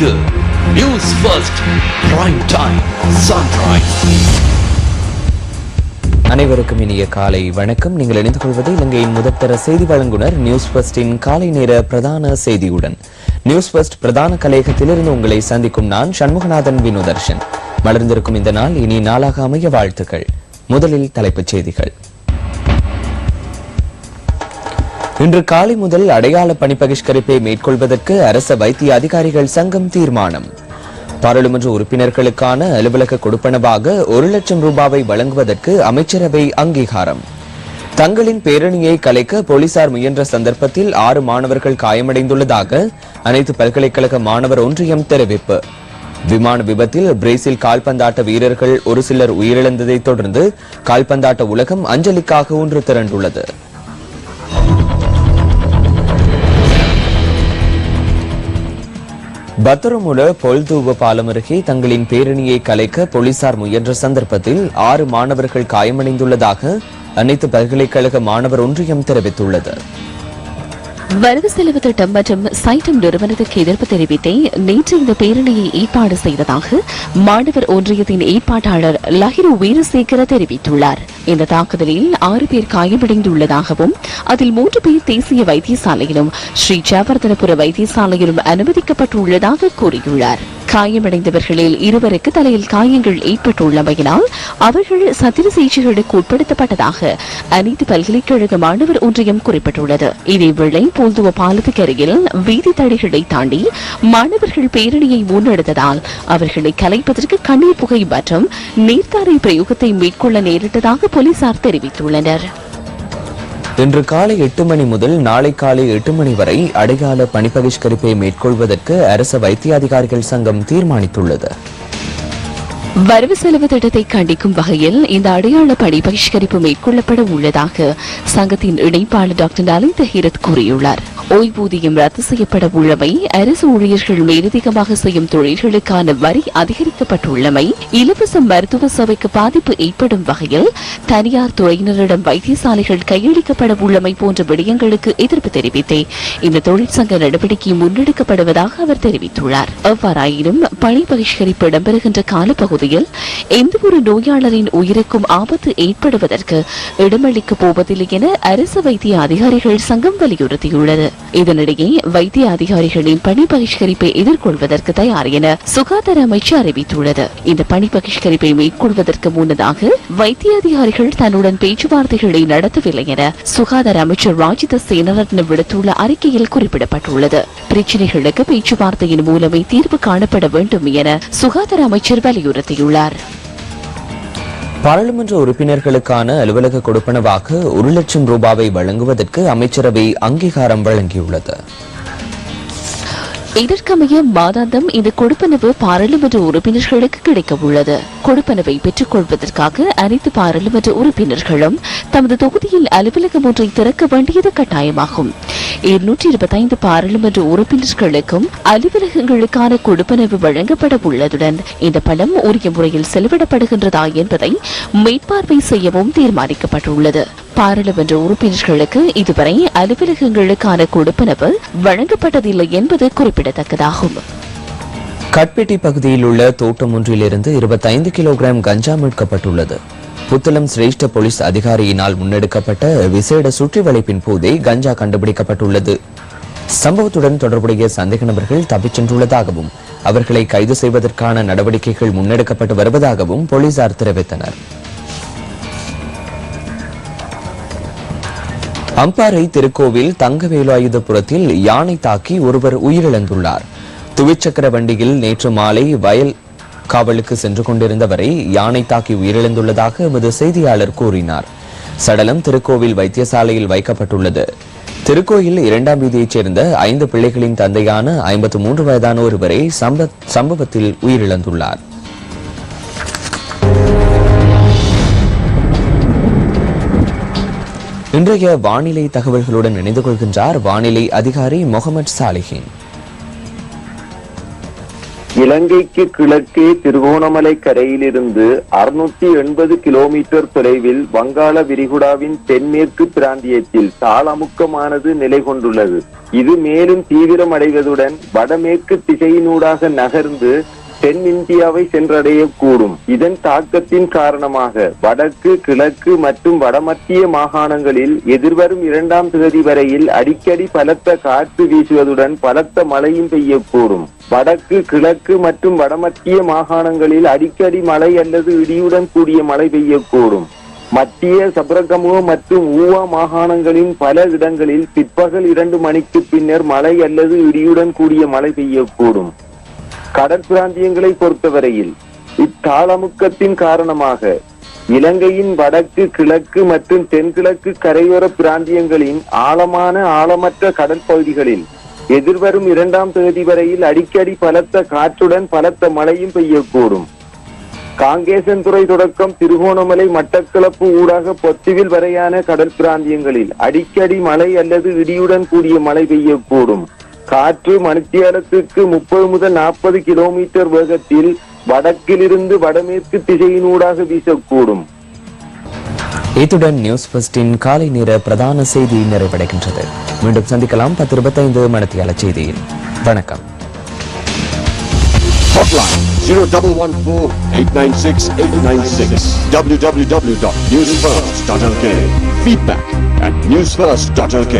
இது news first prime time sunrise. அனைவருக்கும் இனிய காலை வணக்கம். நீங்கள் இணைந்து கொள்வது இலங்கையின் முதற்தர செய்தி வழங்குனர் நியூஸ் ஃபர்ஸ்டின் காலை நேர பிரதான செய்தியுடன். நியூஸ் ஃபர்ஸ்ட் பிரதான கலையகத்திலிருந்து உங்களை சந்திக்கும் நான் சண்முகநாதன் வினோதர்ஷன். மலர்ந்திருக்கும் இந்த நாள் இனி நாளாக அமைய வாழ்த்துக்கள். முதலில் தலைப்புச் செய்திகள். இன்று காலை முதல் அடையாள பணி பகிஷ்கரிப்பை மேற்கொள்வதற்கு அரச வைத்திய அதிகாரிகள் சங்கம் தீர்மானம். பாராளுமன்ற உறுப்பினர்களுக்கான அலுவலக கொடுப்பனவாக 1,00,000 ரூபாவை வழங்குவதற்கு அமைச்சரவை அங்கீகாரம். தங்களின் பேரணியை கலைக்க போலீசார் முயன்ற சந்தர்ப்பத்தில் 6 மாணவர்கள் காயமடைந்துள்ளதாக அனைத்து பல்கலைக்கழக மாணவர் ஒன்றியம் தெரிவிப்பு. விமான விபத்தில் பிரேசில் கால்பந்தாட்ட வீரர்கள் ஒரு சிலர் உயிரிழந்ததை தொடர்ந்து கால்பந்தாட்ட உலகம் அஞ்சலிக்காக ஒன்று திரண்டுள்ளது. பத்தரமுல பொல்தூவ பாலம் அருகே தங்களின் பேரணியை கலைக்க போலீசார் முயன்ற சந்தர்ப்பத்தில் 6 மாணவர்கள் காயமடைந்துள்ளதாக அனைத்து பல்கலைக்கழக மாணவர் ஒன்றியம் தெரிவித்துள்ளது. வரவு செலவு திட்டம் மற்றும் சைட்டம் நிறுவனத்துக்கு எதிர்ப்பு தெரிவித்தே நேற்று இந்த பேரணியை ஏற்பாடு செய்ததாக மாணவர் ஒன்றியத்தின் ஏற்பாட்டாளர் லஹிரு வீரசேகர தெரிவித்துள்ளார். இந்த தாக்குதலில் 6 பேர் காயமடைந்துள்ளதாகவும் அதில் 3 பேர் தேசிய வைத்தியசாலையிலும் ஸ்ரீ ஜெயவர்தனபுர வைத்தியசாலையிலும் அனுமதிக்கப்பட்டுள்ளதாக கூறியுள்ளார். காயமடைந்தவர்களில் 2 தலையில் காயங்கள் ஏற்பட்டுள்ளமையினால் அவர்கள் சத்திர சிகிச்சைகளுக்கு உட்படுத்தப்பட்டதாக அனைத்து பல்கலைக்கழக மாணவர் ஒன்றியம் குறிப்பிட்டுள்ளது. இதேவேளை போல்துவ பாலத்துக்கு அருகில் வீதி தடைகளை தாண்டி மாணவர்கள் பேரணியை முன்னெடுத்ததால் அவர்களை கலைப்பதற்கு கண்ணீர் புகை மற்றும் நீர்த்தாரை பிரயோகத்தை மேற்கொள்ள நேரிட்டதாக போலீசார் தெரிவித்துள்ளனர். இன்று காலை 8 மணி முதல் நாளை காலை 8 மணி வரை அடையாள பணி பகிஷ்கரிப்பை மேற்கொள்வதற்கு அரச வைத்திய அதிகாரிகள் சங்கம் தீர்மானித்துள்ளது. வரவு செலவு திட்டத்தை கண்டிக்கும் வகையில் இந்த அடையாள பணி பகிஷ்கரிப்பு மேற்கொள்ளப்பட உள்ளதாக சங்கத்தின் இணைப்பாளர் டாக்டர் நலின் தஹீரத் கூறியுள்ளார். ஓய்வூதியம் ரத்து செய்யப்பட உள்ளமை, அரசு ஊழியர்கள் மேலதிகமாக செய்யும் தொழில்களுக்கான வரி அதிகரிக்கப்பட்டுள்ளமை, இலவச மருத்துவ சேவைக்கு பாதிப்பு ஏற்படும் வகையில் தனியார் துறையினரிடம் வைத்தியசாலைகள் கையளிக்கப்பட உள்ளமை போன்ற விடயங்களுக்கு எதிர்ப்பு தெரிவித்தே இந்த தொழிற்சங்க நடவடிக்கை முன்னெடுக்கப்படுவதாக அவர் தெரிவித்துள்ளார். எவ்வாறாயினும் பணி பகிஷ்கரிப்பு இடம்பெறுகின்ற காலப்பகுதியில் எந்தவொரு நோயாளரின் உயிருக்கும் ஆபத்து ஏற்படுவதற்கு இடமளிக்கப் போவதில்லை என அரசு வைத்திய அதிகாரிகள் சங்கம் வலியுறுத்தியுள்ளது. இதனிடையே வைத்திய அதிகாரிகளின் பணி பகிஷ்கரிப்பை எதிர்கொள்வதற்கு தயார் என சுகாதார அமைச்சு அறிவித்துள்ளது. இந்த பணி பகிஷ்கரிப்பை மேற்கொள்வதற்கு முன்னதாக வைத்திய அதிகாரிகள் தன்னுடன் பேச்சுவார்த்தைகளை நடத்தவில்லை என சுகாதார அமைச்சர் ராஜித சேனரத்ன விடுத்துள்ள அறிக்கையில் குறிப்பிடப்பட்டுள்ளது. பிரச்சினைகளுக்கு பேச்சுவார்த்தையின் மூலமே தீர்வு காணப்பட வேண்டும் என சுகாதார அமைச்சர் வலியுறுத்தியுள்ளார். பாராளுமன்ற உறுப்பினர்களுக்கான அலுவலக கொடுப்பனவாக 1,00,000 ரூபாவை வழங்குவதற்கு அமைச்சரவை அங்கீகாரம் வழங்கியுள்ளது. இதற்கமைய மாதாந்தம் இந்த கொடுப்பனவு பாராளுமன்ற உறுப்பினர்களுக்கு கிடைக்க உள்ளது. கொடுப்பனவை பெற்றுக் கொள்வதற்காக அனைத்து பாராளுமன்ற உறுப்பினர்களும் தமது தொகுதியில் அலுவலகம் ஒன்றை திறக்க வேண்டியது கட்டாயமாகும். 225 பாராளுமன்ற உறுப்பினர்களுக்கும் அலுவலகங்களுக்கான கொடுப்பனவு வழங்கப்பட உள்ளதுடன் இந்த பணம் உரிய முறையில் செலவிடப்படுகின்றதா என்பதை மேற்பார்வை செய்யவும் தீர்மானிக்கப்பட்டுள்ளது. பாராளுமன்ற உறுப்பினர்களுக்கு இதுவரை அலுவலகங்களுக்கான கொடுப்பனவு வழங்கப்பட்டதில்லை என்பது குறிப்பிடத்தக்கதாகும். கட்பெட்டி பகுதியில் உள்ள தோட்டம் ஒன்றிலிருந்து 25 கிலோகிராம் கஞ்சா மீட்கப்பட்டுள்ளது. புத்தளம் சிரேஷ்ட போலீஸ் அதிகாரியினால் முன்னெடுக்கப்பட்ட விசேட சுற்றி வளைப்பின் போதே கஞ்சா கண்டுபிடிக்கப்பட்டுள்ளது. சம்பவத்துடன் தொடர்புடைய சந்தேக நபர்கள் தப்பிச் சென்றுள்ளதாகவும் அவர்களை கைது செய்வதற்கான நடவடிக்கைகள் முன்னெடுக்கப்பட்டு வருவதாகவும் போலீசார் தெரிவித்தனர். அம்பாறை திருக்கோவில் தங்கவேலாயுதபுரத்தில் யானை தாக்கி ஒருவர் உயிரிழந்துள்ளார். துவிச்சக்கர வண்டியில் நேற்று மாலை வயல் காவலுக்கு சென்று கொண்டிருந்தவரை யானை தாக்கி உயிரிழந்துள்ளதாக எமது செய்தியாளர் கூறினார். சடலம் திருக்கோவில் வைத்தியசாலையில் வைக்கப்பட்டுள்ளது. திருக்கோயில் 2ஆம் வீதியைச் சேர்ந்த 5 பிள்ளைகளின் தந்தையான 53 வயதான ஒருவரை சம்பவத்தில் உயிரிழந்துள்ளார். இன்றைய வானிலை தகவல்களுடன் இணைந்து கொள்கின்றார் வானிலை அதிகாரி முகமது சாலிஹின். இலங்கைக்கு கிழக்கே திருகோணமலை கரையிலிருந்து 680 கிலோமீட்டர் தொலைவில் வங்காள விரிகுடாவின் தென்மேற்கு பிராந்தியத்தில் தாளமுக்கமானது நிலை கொண்டுள்ளது. இது மேலும் தீவிரமடைவதுடன் வடமேற்கு திசையினூடாக நகர்ந்து தென்னிந்தியாவை சென்றடையக்கூடும். இதன் தாக்கத்தின் காரணமாக வடக்கு, கிழக்கு மற்றும் வடமத்திய மாகாணங்களில் எதிர்வரும் 2ஆம் தேதி வரையில் அடிக்கடி பலத்த காற்று வீசுவதுடன் பலத்த மழையும் பெய்யக்கூடும். வடக்கு, கிழக்கு மற்றும் வடமத்திய மாகாணங்களில் அடிக்கடி மழை அல்லது இடியுடன் கூடிய மழை பெய்யக்கூடும். மத்திய, சபரகமுவ மற்றும் ஊவா மாகாணங்களின் பல இடங்களில் பிற்பகல் 2 மணிக்கு பின்னர் மழை அல்லது இடியுடன் கூடிய மழை பெய்யக்கூடும். கடற்பிராந்தியங்களை பொறுத்தவரையில் இத்தாளமுக்கத்தின் காரணமாக இலங்கையின் வடக்கு, கிழக்கு மற்றும் தென்கிழக்கு கரையோர பிராந்தியங்களின் ஆழமான ஆழமற்ற கடல் பகுதிகளில் எதிர்வரும் 2ஆம் தேதி வரையில் அடிக்கடி பலத்த காற்றுடன் பலத்த மழையும் பெய்யக்கூடும். காங்கேசன்துறை தொடக்கம் திருகோணமலை, மட்டக்களப்பு ஊடாக பொத்துவில் வரையான கடல் பிராந்தியங்களில் அடிக்கடி மழை அல்லது இடியுடன் கூடிய மழை பெய்யக்கூடும். காற்று மணித்தியாலத்துக்கு 30 முதல் 40 கிலோமீட்டர் வேகத்தில் வடக்கிலிருந்து வடமேற்கு திசையினூடாக வீசக்கூடும். இத்துடன் நியூஸ் ஃபர்ஸ்டின் காலை நேர பிரதான செய்தி நிறைவடைகின்றது. மீண்டும் சந்திக்கலாம் 10:25 மணித்தியால செய்தியில். வணக்கம். Hotline 0114-896-896 www.newsfirst.lk. Feedback at newsfirst.lk.